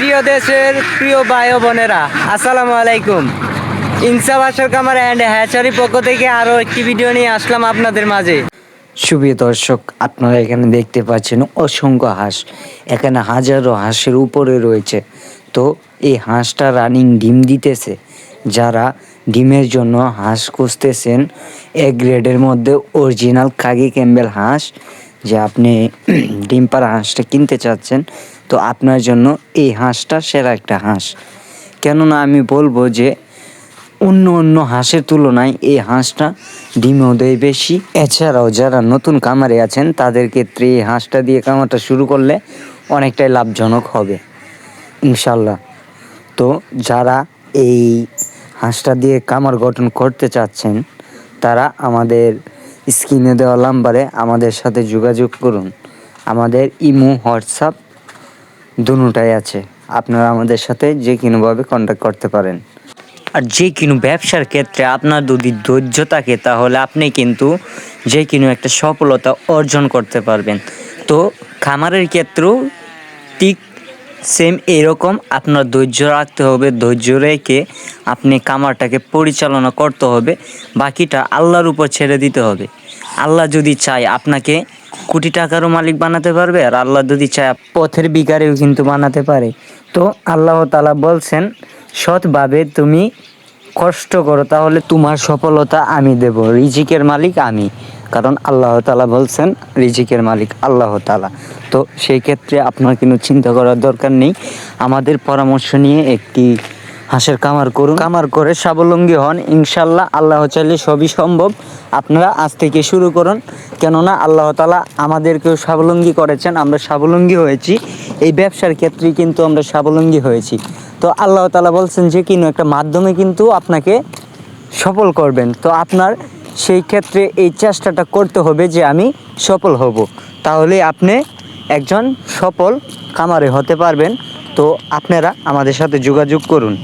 প্রিয় দেশের প্রিয় ভাই ও বোনেরা, আসসালামু আলাইকুম। ইনসাফ হাঁসের খামার অ্যান্ড হ্যাচারির পক্ষ থেকে আরও একটি ভিডিও নিয়ে আসলাম আপনাদের মাঝে। সুপ্রিয় দর্শক, আপনারা এখানে দেখতে পাচ্ছেন অসংখ্য হাঁস। এখানে হাজারো হাঁসের উপরে রয়েছে। তো এই হাঁসটা রানিং ডিম দিতেছে। যারা ডিমের জন্য হাঁস খুঁজতেছেন, এ গ্রেডের মধ্যে অরিজিনাল কাগি ক্যাম্বেল হাঁস, যে আপনি ডিম পাড়া হাঁসটা কিনতে চাচ্ছেন, তো আপনার জন্য এই হাঁসটা সেরা একটা হাঁস। কেননা আমি বলবো যে অন্য হাঁসের তুলনায় এই হাঁসটা ডিমও দেয় বেশি। এছাড়াও যারা নতুন খামারে আছেন তাদের ক্ষেত্রে এই হাঁসটা দিয়ে খামারটা শুরু করলে অনেকটাই লাভজনক হবে ইনশাল্লাহ। তো যারা এই হাঁসটা দিয়ে খামার গঠন করতে চাচ্ছেন, তারা আমাদের স্ক্রিনে দেওয়া নাম্বারে আমাদের সাথে যোগাযোগ করুন। আমাদের ইমো, হোয়াটসঅ্যাপ দুটোটাই আছে। আপনারা আমাদের সাথে যে কোনোভাবে কন্ট্যাক্ট করতে পারেন। আর যে কোনো ব্যবসার ক্ষেত্রে আপনার যদি ধৈর্য থাকে, তাহলে আপনি কিন্তু যে কোনো একটা সফলতা অর্জন করতে পারবেন। তো খামারের ক্ষেত্রেও ঠিক সেম এরকম আপনার ধৈর্য রাখতে হবে। ধৈর্য রেখে আপনি খামারটাকে পরিচালনা করতে হবে। বাকিটা আল্লাহর উপর ছেড়ে দিতে হবে। আল্লাহ যদি চায় আপনাকে কোটি টাকারও মালিক বানাতে পারবে, আর আল্লাহ যদি চায় পথের ভিখারিও কিন্তু বানাতে পারে। তো আল্লাহ তাআলা বলছেন, সৎভাবে তুমি কষ্ট করো, তাহলে তোমার সফলতা আমি দেব। রিজিকের মালিক আমি, কারণ আল্লাহ তাআলা বলছেন রিজিকের মালিক আল্লাহ তাআলা। তো সেই ক্ষেত্রে আপনার কোনো চিন্তা করার দরকার নেই। আমাদের পরামর্শ নিয়ে একটি হাঁসের খামার করুন, খামার করে স্বাবলম্বী হন ইনশাল্লাহ। আল্লাহ চাইলে সবই সম্ভব। আপনারা আজ থেকে শুরু করুন, কেননা আল্লাহ তাআলা আমাদেরকেও স্বাবলম্বী করেছেন, আমরা স্বাবলম্বী হয়েছি। এই ব্যবসার ক্ষেত্রে কিন্তু আমরা স্বাবলম্বী হয়েছি। তো আল্লাহ তাআলা বলছেন যে কোনো একটা মাধ্যমে কিন্তু আপনাকে সফল করবেন। তো আপনার সেই ক্ষেত্রে এই চেষ্টাটা করতে হবে যে আমি সফল হব, তাহলে আপনি একজন সফল খামারে হতে পারবেন। তো আপনারা আমাদের সাথে যোগাযোগ করুন।